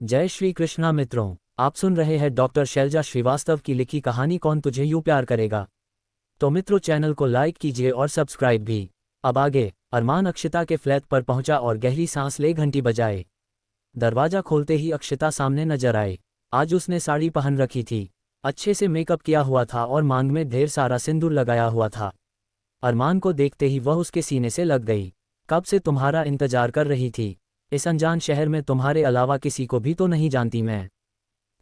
जय श्री कृष्णा मित्रों, आप सुन रहे हैं डॉक्टर शैलजा श्रीवास्तव की लिखी कहानी कौन तुझे यूं प्यार करेगा। तो मित्रों, चैनल को लाइक कीजिए और सब्सक्राइब भी। अब आगे। अरमान अक्षिता के फ्लैट पर पहुंचा और गहरी सांस ले घंटी बजाए। दरवाजा खोलते ही अक्षिता सामने नजर आए। आज उसने साड़ी पहन रखी थी, अच्छे से मेकअप किया हुआ था और मांग में ढेर सारा सिंदूर लगाया हुआ था। अरमान को देखते ही वह उसके सीने से लग गई। कब से तुम्हारा इंतजार कर रही थी, इस अनजान शहर में तुम्हारे अलावा किसी को भी तो नहीं जानती मैं।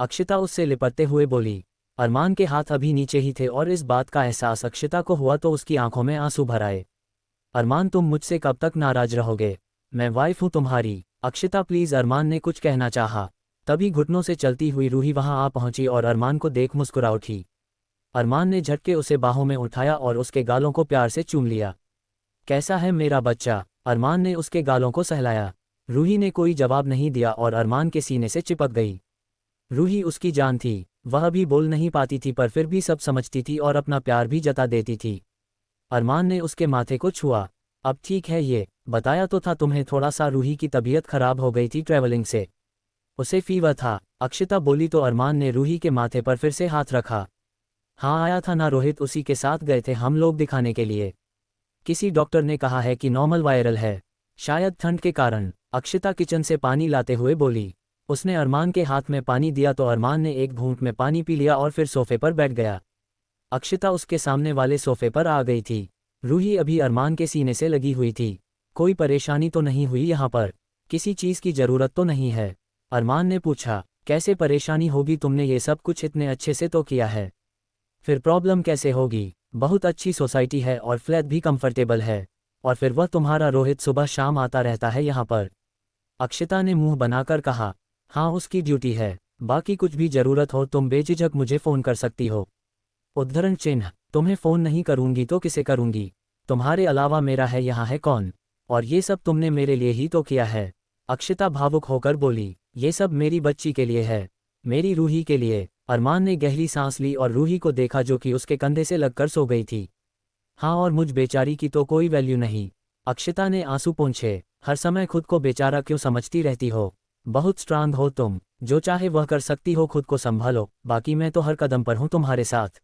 अक्षिता उससे लिपटते हुए बोली। अरमान के हाथ अभी नीचे ही थे और इस बात का एहसास अक्षिता को हुआ तो उसकी आंखों में आंसू भर आए। अरमान, तुम मुझसे कब तक नाराज रहोगे? मैं वाइफ हूं तुम्हारी। अक्षिता प्लीज, अरमान ने कुछ कहना चाहा, तभी घुटनों से चलती हुई रूही वहां आ पहुंची और अरमान को देख मुस्कुरा उठी। अरमान ने झटके उसे बाहों में उठाया और उसके गालों को प्यार से चूम लिया। कैसा है मेरा बच्चा? अरमान ने उसके गालों को सहलाया। रूही ने कोई जवाब नहीं दिया और अरमान के सीने से चिपक गई। रूही उसकी जान थी, वह भी बोल नहीं पाती थी पर फिर भी सब समझती थी और अपना प्यार भी जता देती थी। अरमान ने उसके माथे को छुआ। अब ठीक है, ये बताया तो था तुम्हें, थोड़ा सा रूही की तबीयत खराब हो गई थी ट्रैवलिंग से, उसे फीवर था। अक्षिता बोली तो अरमान ने रूही के माथे पर फिर से हाथ रखा। हाँ आया था ना रोहित, उसी के साथ गए थे हम लोग दिखाने के लिए। किसी डॉक्टर ने कहा है कि नॉर्मल वायरल है, शायद ठंड के कारण। अक्षिता किचन से पानी लाते हुए बोली। उसने अरमान के हाथ में पानी दिया तो अरमान ने एक घूंट में पानी पी लिया और फिर सोफे पर बैठ गया। अक्षिता उसके सामने वाले सोफे पर आ गई थी। रूही अभी अरमान के सीने से लगी हुई थी। कोई परेशानी तो नहीं हुई यहाँ पर? किसी चीज़ की ज़रूरत तो नहीं है? अरमान ने पूछा। कैसे परेशानी होगी, तुमने ये सब कुछ इतने अच्छे से तो किया है, फिर प्रॉब्लम कैसे होगी? बहुत अच्छी सोसाइटी है और फ्लैट भी कंफर्टेबल है, और फिर वह तुम्हारा रोहित सुबह शाम आता रहता है यहाँ पर। अक्षिता ने मुंह बनाकर कहा। हाँ उसकी ड्यूटी है, बाकी कुछ भी जरूरत हो तुम बेझिझक मुझे फ़ोन कर सकती हो। उद्धरण चिन्ह, तुम्हें फ़ोन नहीं करूंगी तो किसे करूंगी? तुम्हारे अलावा मेरा है यहाँ है कौन? और ये सब तुमने मेरे लिए ही तो किया है। अक्षिता भावुक होकर बोली। ये सब मेरी बच्ची के लिए है, मेरी रूही के लिए। अरमान ने गहरी सांस ली और रूही को देखा जो कि उसके कंधे से लगकर सो गई थी। हाँ, और मुझ बेचारी की तो कोई वैल्यू नहीं। अक्षिता ने आंसू पोंछे। हर समय खुद को बेचारा क्यों समझती रहती हो? बहुत स्ट्रांग हो तुम, जो चाहे वह कर सकती हो, खुद को संभालो, बाकी मैं तो हर कदम पर हूँ तुम्हारे साथ।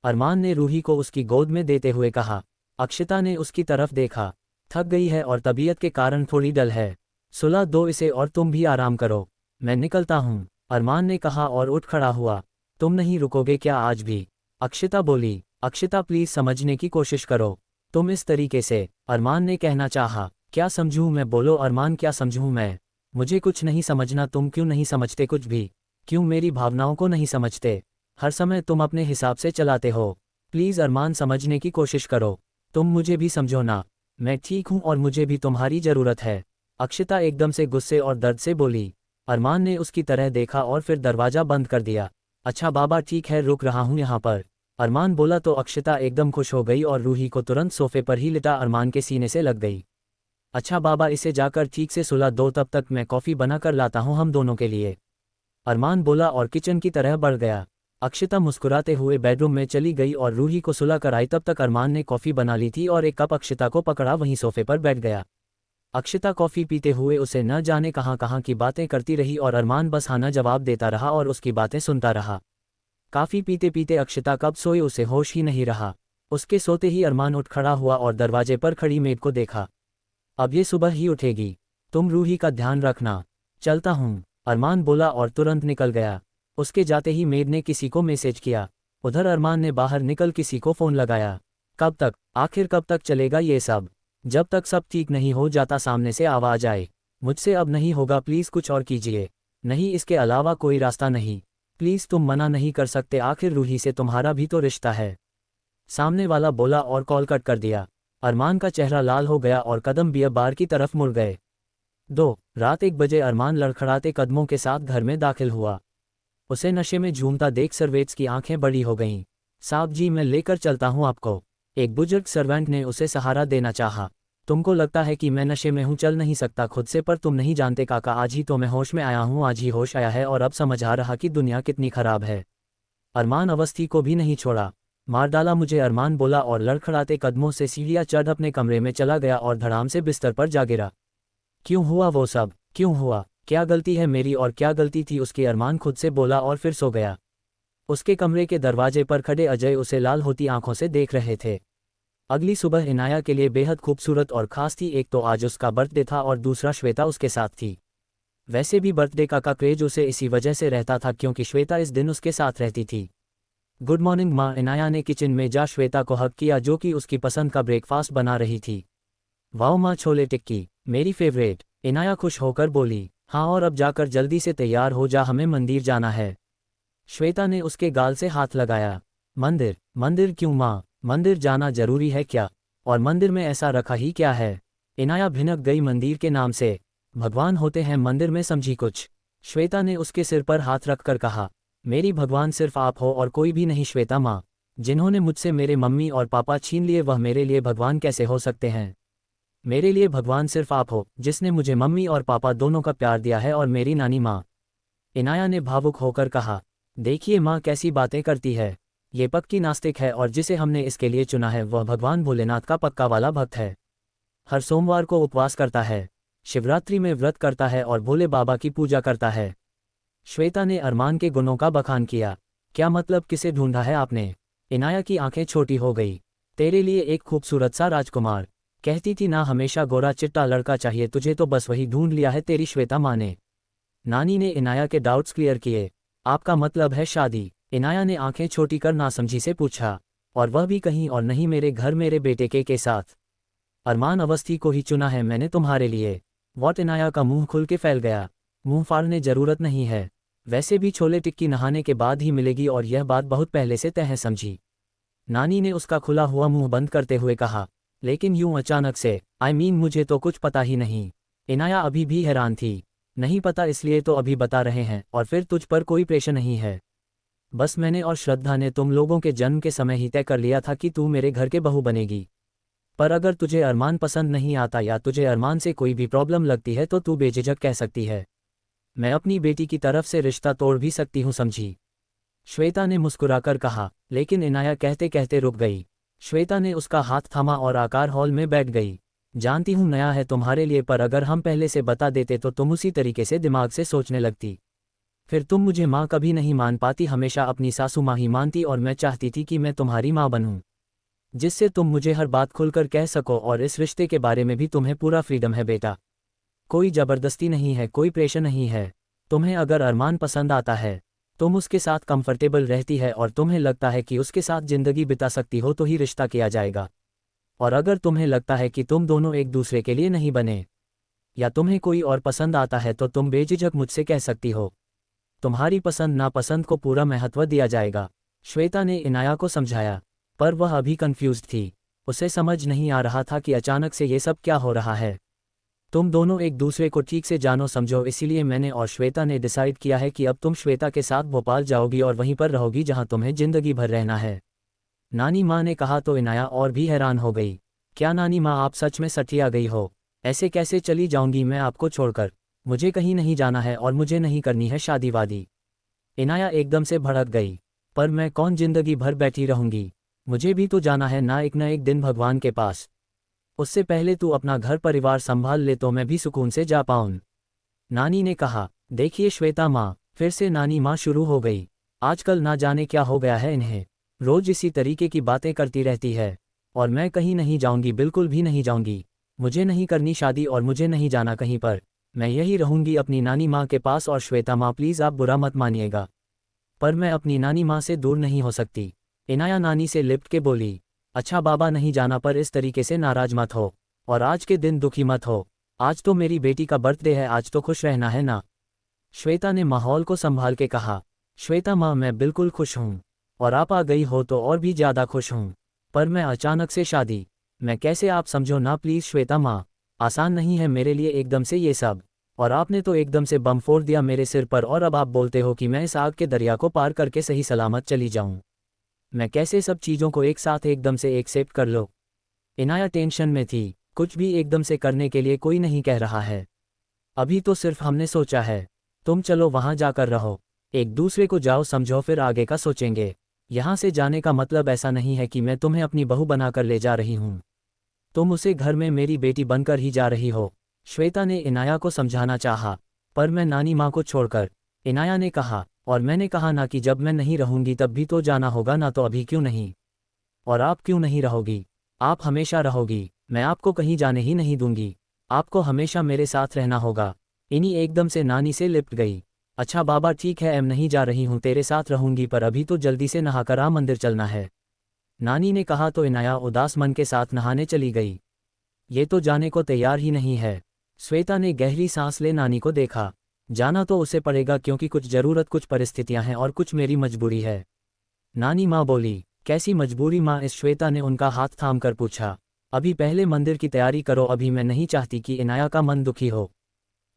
अरमान ने रूही को उसकी गोद में देते हुए कहा। अक्षिता ने उसकी तरफ देखा। थक गई है और तबीयत के कारण थोड़ी डल है, सुला दो इसे और तुम भी आराम करो, मैं निकलता हूँ, अरमान ने कहा और उठ खड़ा हुआ। तुम नहीं रुकोगे क्या आज भी? अक्षिता बोली। अक्षिता प्लीज समझने की कोशिश करो, तुम इस तरीके से। अरमान ने कहना चाहा। क्या समझूं मैं? बोलो अरमान, क्या समझूं मैं? मुझे कुछ नहीं समझना। तुम क्यों नहीं समझते कुछ भी? क्यों मेरी भावनाओं को नहीं समझते? हर समय तुम अपने हिसाब से चलाते हो। प्लीज अरमान, समझने की कोशिश करो, तुम मुझे भी समझो ना। मैं ठीक हूँ और मुझे भी तुम्हारी ज़रूरत है। अक्षिता एकदम से गुस्से और दर्द से बोली। अरमान ने उसकी तरह देखा और फिर दरवाज़ा बंद कर दिया। अच्छा बाबा ठीक है, रुक रहा हूँ यहाँ पर, अरमान बोला तो अक्षिता एकदम खुश हो गई और रूही को तुरंत सोफे पर ही लिटा अरमान के सीने से लग गई। अच्छा बाबा, इसे जाकर ठीक से सुला दो, तब तक मैं कॉफ़ी बना कर लाता हूँ हम दोनों के लिए, अरमान बोला और किचन की तरह बढ़ गया। अक्षिता मुस्कुराते हुए बेडरूम में चली गई और रूही को सुला कर आई। तब तक अरमान ने कॉफ़ी बना ली थी और एक कप अक्षिता को पकड़ा वहीं सोफे पर बैठ गया। अक्षिता कॉफ़ी पीते हुए उसे न जाने कहाँ कहाँ की बातें करती रही और अरमान बस हाँ ना जवाब देता रहा और उसकी बातें सुनता रहा। काफ़ी पीते पीते अक्षिता कब सोई उसे होश ही नहीं रहा। उसके सोते ही अरमान उठ खड़ा हुआ और दरवाजे पर खड़ी मेड को देखा। अब ये सुबह ही उठेगी, तुम रूही का ध्यान रखना, चलता हूँ, अरमान बोला और तुरंत निकल गया। उसके जाते ही मेड ने किसी को मैसेज किया। उधर अरमान ने बाहर निकल किसी को फ़ोन लगाया। कब तक, आखिर कब तक चलेगा ये सब? जब तक सब ठीक नहीं हो जाता सामने से आवाज़ आए, मुझसे अब नहीं होगा, प्लीज़ कुछ और कीजिए, नहीं इसके अलावा कोई रास्ता नहीं, प्लीज़ तुम मना नहीं कर सकते, आखिर रूही से तुम्हारा भी तो रिश्ता है, सामने वाला बोला और कॉल कट कर दिया। अरमान का चेहरा लाल हो गया और कदम बियर बार की तरफ मुड़ गए। रात 1 बजे अरमान लड़खड़ाते कदमों के साथ घर में दाखिल हुआ। उसे नशे में झूमता देख सर्वेट्स की आंखें बड़ी हो गईं। साहब जी, मैं लेकर चलता हूँ आपको, एक बुजुर्ग सर्वेंट ने उसे सहारा देना चाहा। तुमको लगता है कि मैं नशे में हूँ, चल नहीं सकता खुद से, पर तुम नहीं जानते काका, आज ही तो मैं होश में आया हूँ, आज ही होश आया है और अब समझ आ रहा कि दुनिया कितनी खराब है। अरमान अवस्थी को भी नहीं छोड़ा, मार डाला मुझे, अरमान बोला और लड़खड़ाते कदमों से सीढ़ियाँ चढ़ अपने कमरे में चला गया और धड़ाम से बिस्तर पर जा गिरा। क्यों हुआ वो सब, क्यों हुआ? क्या गलती है मेरी और क्या गलती थी उसकी, अरमान खुद से बोला और फिर सो गया। उसके कमरे के दरवाजे पर खड़े अजय उसे लाल होती आंखों से देख रहे थे। अगली सुबह इनाया के लिए बेहद खूबसूरत और खास थी। एक तो आज उसका बर्थडे था और दूसरा श्वेता उसके साथ थी। वैसे भी बर्थडे का क्रेज उसे इसी वजह से रहता था क्योंकि श्वेता इस दिन उसके साथ रहती थी। गुड मॉर्निंग माँ, इनाया ने किचन में जा श्वेता को हक किया जो कि उसकी पसंद का ब्रेकफास्ट बना रही थी। वाओ माँ, छोले टिक्की मेरी फेवरेट, इनाया खुश होकर बोली। हाँ, और अब जाकर जल्दी से तैयार हो जा, हमें मंदिर जाना है। श्वेता ने उसके गाल से हाथ लगाया। मंदिर? मंदिर क्यों माँ, मंदिर जाना जरूरी है क्या? और मंदिर में ऐसा रखा ही क्या है? इनाया भिनक गई। मंदिर के नाम से भगवान होते हैं, मंदिर में समझी कुछ? श्वेता ने उसके सिर पर हाथ रखकर कहा। मेरी भगवान सिर्फ आप हो और कोई भी नहीं श्वेता माँ। जिन्होंने मुझसे मेरे मम्मी और पापा छीन लिए वह मेरे लिए भगवान कैसे हो सकते हैं? मेरे लिए भगवान सिर्फ आप हो, जिसने मुझे मम्मी और पापा दोनों का प्यार दिया है, और मेरी नानी माँ। इनाया ने भावुक होकर कहा। देखिए माँ, कैसी बातें करती है। ये पक्की नास्तिक है और जिसे हमने इसके लिए चुना है वह भगवान भोलेनाथ का पक्का वाला भक्त है। हर सोमवार को उपवास करता है, शिवरात्रि में व्रत करता है और भोले बाबा की पूजा करता है। श्वेता ने अरमान के गुणों का बखान किया। क्या मतलब, किसे ढूंढा है आपने? इनाया की आंखें छोटी हो गई। तेरे लिए एक खूबसूरत सा राजकुमार। कहती थी ना, हमेशा गोरा चिट्टा लड़का चाहिए तुझे, तो बस वही ढूंढ लिया है तेरी श्वेता माँ ने। नानी ने इनाया के डाउट्स क्लियर किए। आपका मतलब है शादी? इनाया ने आंखें छोटी कर नासमझी से पूछा। और वह भी कहीं और नहीं, मेरे घर, मेरे बेटे के साथ। अरमान अवस्थी को ही चुना है मैंने तुम्हारे लिए। वॉट? इनाया का मुंह खुल के फैल गया। मुंह फाड़ने जरूरत नहीं है, वैसे भी छोले टिक्की नहाने के बाद ही मिलेगी और यह बात बहुत पहले से तय है, समझी? नानी ने उसका खुला हुआ मुंह बंद करते हुए कहा। लेकिन यूं अचानक से? मुझे तो कुछ पता ही नहीं। इनाया अभी भी हैरान थी। नहीं पता, इसलिए तो अभी बता रहे हैं, और फिर तुझ पर कोई प्रेशर नहीं है। बस मैंने और श्रद्धा ने तुम लोगों के जन्म के समय ही तय कर लिया था कि तू मेरे घर के बहू बनेगी। पर अगर तुझे अरमान पसंद नहीं आता या तुझे अरमान से कोई भी प्रॉब्लम लगती है तो तू बेझिझक कह सकती है। मैं अपनी बेटी की तरफ से रिश्ता तोड़ भी सकती हूँ, समझी? श्वेता ने मुस्कुराकर कहा। लेकिन इनाया कहते कहते रुक गई। श्वेता ने उसका हाथ थामा और आकार हॉल में बैठ गई। जानती हूँ नया है तुम्हारे लिए, पर अगर हम पहले से बता देते तो तुम उसी तरीके से दिमाग से सोचने लगती। फिर तुम मुझे माँ कभी नहीं मान पाती, हमेशा अपनी सासू माँ ही मानती, और मैं चाहती थी कि मैं तुम्हारी माँ बनूं, जिससे तुम मुझे हर बात खुलकर कह सको। और इस रिश्ते के बारे में भी तुम्हें पूरा फ्रीडम है बेटा। कोई ज़बरदस्ती नहीं है, कोई प्रेशर नहीं है। तुम्हें अगर अरमान पसंद आता है, तुम उसके साथ कंफर्टेबल रहती है और तुम्हें लगता है कि उसके साथ ज़िंदगी बिता सकती हो तो ही रिश्ता किया जाएगा। और अगर तुम्हें लगता है कि तुम दोनों एक दूसरे के लिए नहीं बने, या तुम्हें कोई और पसंद आता है, तो तुम बेझिझक मुझसे कह सकती हो। तुम्हारी पसंद नापसंद को पूरा महत्व दिया जाएगा। श्वेता ने इनाया को समझाया, पर वह अभी कंफ्यूज्ड थी। उसे समझ नहीं आ रहा था कि अचानक से ये सब क्या हो रहा है। तुम दोनों एक दूसरे को ठीक से जानो समझो, इसीलिए मैंने और श्वेता ने डिसाइड किया है कि अब तुम श्वेता के साथ भोपाल जाओगी और वहीं पर रहोगी जहां तुम्हें जिंदगी भर रहना है। नानी माँ ने कहा तो इनाया और भी हैरान हो गई। क्या नानी माँ, आप सच में सठिया गई हो? ऐसे कैसे चली जाऊंगी मैं आपको छोड़कर? मुझे कहीं नहीं जाना है और मुझे नहीं करनी है शादी वादी। इनाया एकदम से भड़क गई। पर मैं कौन जिंदगी भर बैठी रहूंगी? मुझे भी तो जाना है ना एक दिन भगवान के पास। उससे पहले तू अपना घर परिवार संभाल ले तो मैं भी सुकून से जा पाऊं। नानी ने कहा। देखिए श्वेता माँ, फिर से नानी माँ शुरू हो गई। आजकल ना जाने क्या हो गया है इन्हें, रोज इसी तरीके की बातें करती रहती है। और मैं कहीं नहीं जाऊंगी, बिल्कुल भी नहीं जाऊंगी। मुझे नहीं करनी शादी और मुझे नहीं जाना कहीं पर। मैं यही रहूंगी अपनी नानी माँ के पास। और श्वेता माँ प्लीज़ आप बुरा मत मानिएगा, पर मैं अपनी नानी माँ से दूर नहीं हो सकती। इनाया नानी से लिपट के बोली। अच्छा बाबा, नहीं जाना, पर इस तरीके से नाराज मत हो और आज के दिन दुखी मत हो। आज तो मेरी बेटी का बर्थडे है, आज तो खुश रहना है ना। श्वेता ने माहौल को संभाल के कहा। श्वेता माँ, मैं बिल्कुल खुश हूँ, और आप आ गई हो तो और भी ज़्यादा खुश हूँ। पर मैं अचानक से शादी, मैं कैसे, आप समझो ना प्लीज़ श्वेता माँ। आसान नहीं है मेरे लिए एकदम से ये सब, और आपने तो एकदम से बम फोड़ दिया मेरे सिर पर, और अब आप बोलते हो कि मैं इस आग के दरिया को पार करके सही सलामत चली जाऊं। मैं कैसे सब चीज़ों को एक साथ एकदम से एक्सेप्ट कर लो? इनाया टेंशन में थी। कुछ भी एकदम से करने के लिए कोई नहीं कह रहा है। अभी तो सिर्फ हमने सोचा है। तुम चलो वहां जाकर रहो, एक दूसरे को जाओ समझो, फिर आगे का सोचेंगे। यहाँ से जाने का मतलब ऐसा नहीं है कि मैं तुम्हें अपनी बहू बनाकर ले जा रही हूँ। तुम उसे घर में मेरी बेटी बनकर ही जा रही हो। श्वेता ने इनाया को समझाना चाहा। पर मैं नानी माँ को छोड़कर, इनाया ने कहा, और मैंने कहा ना कि जब मैं नहीं रहूंगी तब भी तो जाना होगा ना, तो अभी क्यों नहीं? और आप क्यों नहीं रहोगी? आप हमेशा रहोगी, मैं आपको कहीं जाने ही नहीं दूंगी, आपको हमेशा मेरे साथ रहना होगा। इनी एकदम से नानी से लिपट गई। अच्छा बाबा ठीक है, एम नहीं जा रही हूँ, तेरे साथ रहूंगी, पर अभी तो जल्दी से नहाकर आ, मंदिर चलना है। नानी ने कहा तो इनाया उदास मन के साथ नहाने चली गई। ये तो जाने को तैयार ही नहीं है। श्वेता ने गहरी सांस ले नानी को देखा। जाना तो उसे पड़ेगा क्योंकि कुछ ज़रूरत, कुछ परिस्थितियां हैं और कुछ मेरी मजबूरी है। नानी माँ बोली। कैसी मजबूरी माँ? इस श्वेता ने उनका हाथ थाम कर पूछा। अभी पहले मंदिर की तैयारी करो, अभी मैं नहीं चाहती कि इनाया का मन दुखी हो।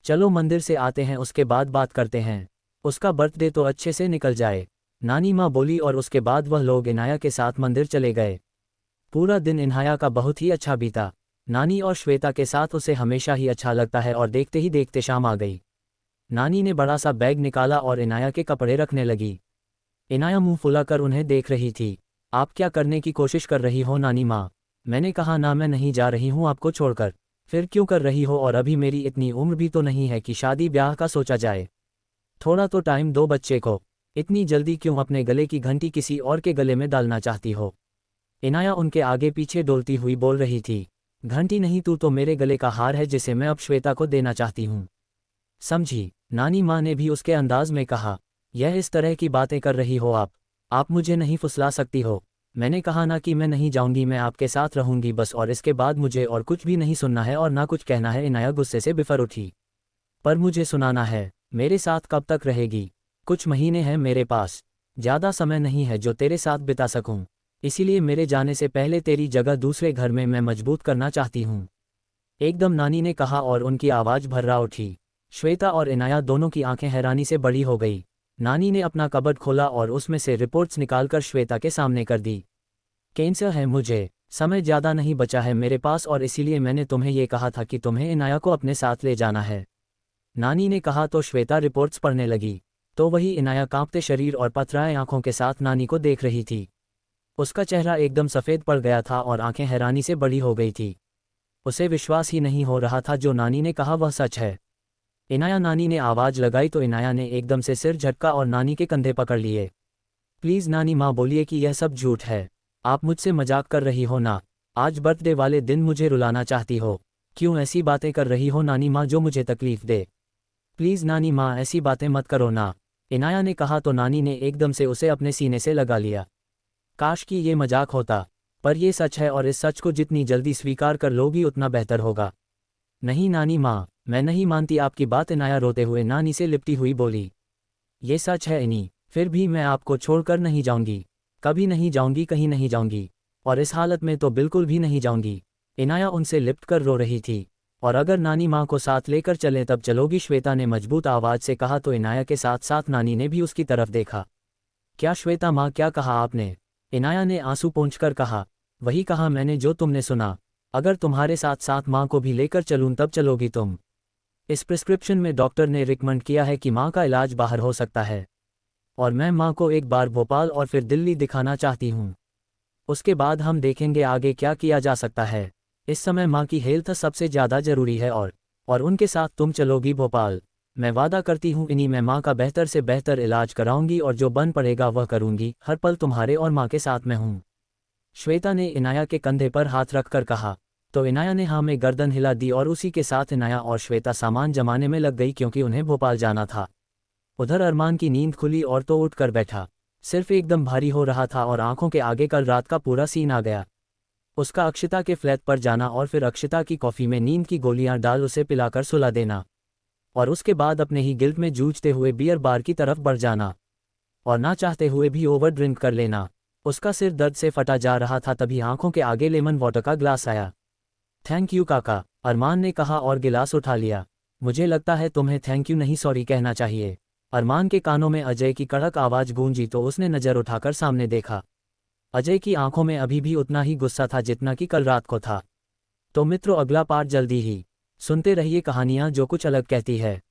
चलो मंदिर से आते हैं, उसके बाद बात करते हैं। उसका बर्थडे तो अच्छे से निकल जाए, नानी माँ बोली, और उसके बाद वह लोग इनाया के साथ मंदिर चले गए। पूरा दिन इनाया का बहुत ही अच्छा बीता। नानी और श्वेता के साथ उसे हमेशा ही अच्छा लगता है, और देखते ही देखते शाम आ गई। नानी ने बड़ा सा बैग निकाला और इनाया के कपड़े रखने लगी। इनाया मुंह फुलाकर उन्हें देख रही थी। आप क्या करने की कोशिश कर रही हो नानी माँ? मैंने कहा ना, मैं नहीं जा रही हूँ आपको छोड़कर। फिर क्यों कर रही हो? और अभी मेरी इतनी उम्र भी तो नहीं है कि शादी ब्याह का सोचा जाए। थोड़ा तो टाइम दो बच्चे को। इतनी जल्दी क्यों अपने गले की घंटी किसी और के गले में डालना चाहती हो? इनाया उनके आगे पीछे डोलती हुई बोल रही थी। घंटी नहीं, तू तो मेरे गले का हार है जिसे मैं अब श्वेता को देना चाहती हूँ। समझी? नानी माँ ने भी उसके अंदाज में कहा। यह इस तरह की बातें कर रही हो आप मुझे नहीं फुसला सकती हो। मैंने कहा ना कि मैं नहीं जाऊंगी, मैं आपके साथ रहूंगी बस, और इसके बाद मुझे और कुछ भी नहीं सुनना है और ना कुछ कहना है। इनाया गुस्से से बिफर उठी। पर मुझे सुनाना है। मेरे साथ कब तक रहेगी? कुछ महीने हैं मेरे पास, ज़्यादा समय नहीं है जो तेरे साथ बिता सकूं। इसीलिए मेरे जाने से पहले तेरी जगह दूसरे घर में मैं मजबूत करना चाहती हूँ, एकदम नानी ने कहा, और उनकी आवाज़ भर्रा उठी। श्वेता और इनाया दोनों की आंखें हैरानी से बड़ी हो गई। नानी ने अपना कबर्ड खोला और उसमें से रिपोर्ट्स निकालकर श्वेता के सामने कर दी। कैंसर है मुझे, समय ज़्यादा नहीं बचा है मेरे पास, और इसीलिए मैंने तुम्हें ये कहा था कि तुम्हें इनाया को अपने साथ ले जाना है। नानी ने कहा तो श्वेता रिपोर्ट्स पढ़ने लगी। तो वही इनाया कांपते शरीर और पथराए आंखों के साथ नानी को देख रही थी। उसका चेहरा एकदम सफ़ेद पड़ गया था और आंखें हैरानी से बड़ी हो गई थी। उसे विश्वास ही नहीं हो रहा था जो नानी ने कहा वह सच है। इनाया, नानी ने आवाज़ लगाई तो इनाया ने एकदम से सिर झटका और नानी के कंधे पकड़ लिए। प्लीज़ नानी माँ, बोलिए कि यह सब झूठ है। आप मुझसे मजाक कर रही हो ना? आज बर्थडे वाले दिन मुझे रुलाना चाहती हो? क्यों ऐसी बातें कर रही हो नानी माँ जो मुझे तकलीफ दे? प्लीज़ नानी माँ, ऐसी बातें मत करो ना। इनाया ने कहा तो नानी ने एकदम से उसे अपने सीने से लगा लिया। काश कि ये मजाक होता, पर यह सच है, और इस सच को जितनी जल्दी स्वीकार कर लोगी उतना बेहतर होगा। नहीं नानी माँ, मैं नहीं मानती आपकी बात। इनाया रोते हुए नानी से लिपटी हुई बोली। ये सच है इनी, फिर भी मैं आपको छोड़कर नहीं जाऊंगी, कभी नहीं जाऊंगी, कहीं नहीं जाऊंगी, और इस हालत में तो बिल्कुल भी नहीं जाऊंगी। इनाया उनसे लिपटकर रो रही थी। और अगर नानी माँ को साथ लेकर चलें तब चलोगी? श्वेता ने मजबूत आवाज़ से कहा तो इनाया के साथ साथ नानी ने भी उसकी तरफ देखा। क्या श्वेता माँ, क्या कहा आपने? इनाया ने आंसू पोंछकर कहा। वही कहा मैंने जो तुमने सुना। अगर तुम्हारे साथ साथ माँ को भी लेकर चलूँ तब चलोगी तुम? इस प्रिस्क्रिप्शन में डॉक्टर ने रिकमेंड किया है कि माँ का इलाज बाहर हो सकता है, और मैं माँ को एक बार भोपाल और फिर दिल्ली दिखाना चाहती हूँ। उसके बाद हम देखेंगे आगे क्या किया जा सकता है। इस समय माँ की हेल्थ सबसे ज़्यादा ज़रूरी है, और उनके साथ तुम चलोगी भोपाल? मैं वादा करती हूँ इन्हीं मैं माँ का बेहतर से बेहतर इलाज कराऊंगी, और जो बन पड़ेगा वह करूंगी। हर पल तुम्हारे और माँ के साथ मैं हूँ। श्वेता ने इनाया के कंधे पर हाथ रखकर कहा। तो इनाया ने हाँ में गर्दन हिला दी, और उसी के साथ इनाया और श्वेता सामान जमाने में लग गई क्योंकि उन्हें भोपाल जाना था। उधर अरमान की नींद खुली और तो उठकर बैठा। सिर्फ एकदम भारी हो रहा था और आंखों के आगे कल रात का पूरा सीन आ गया। उसका अक्षिता के फ्लैट पर जाना और फिर अक्षिता की कॉफ़ी में नींद की गोलियां डाल उसे पिलाकर सुला देना, और उसके बाद अपने ही गिल्ट में जूझते हुए बियर बार की तरफ बढ़ जाना, और ना चाहते हुए भी ओवर ड्रिंक कर लेना। उसका सिर दर्द से फटा जा रहा था, तभी आंखों के आगे लेमन वाटर का ग्लास आया। थैंक यू काका, अरमान ने कहा और गिलास उठा लिया। मुझे लगता है तुम्हें थैंक यू नहीं सॉरी कहना चाहिए। अरमान के कानों में अजय की कड़क आवाज़ गूंजी तो उसने नज़र उठाकर सामने देखा। अजय की आंखों में अभी भी उतना ही गुस्सा था जितना कि कल रात को था। तो मित्रों, अगला पार्ट जल्दी ही सुनते रहिए, कहानियाँ जो कुछ अलग कहती है।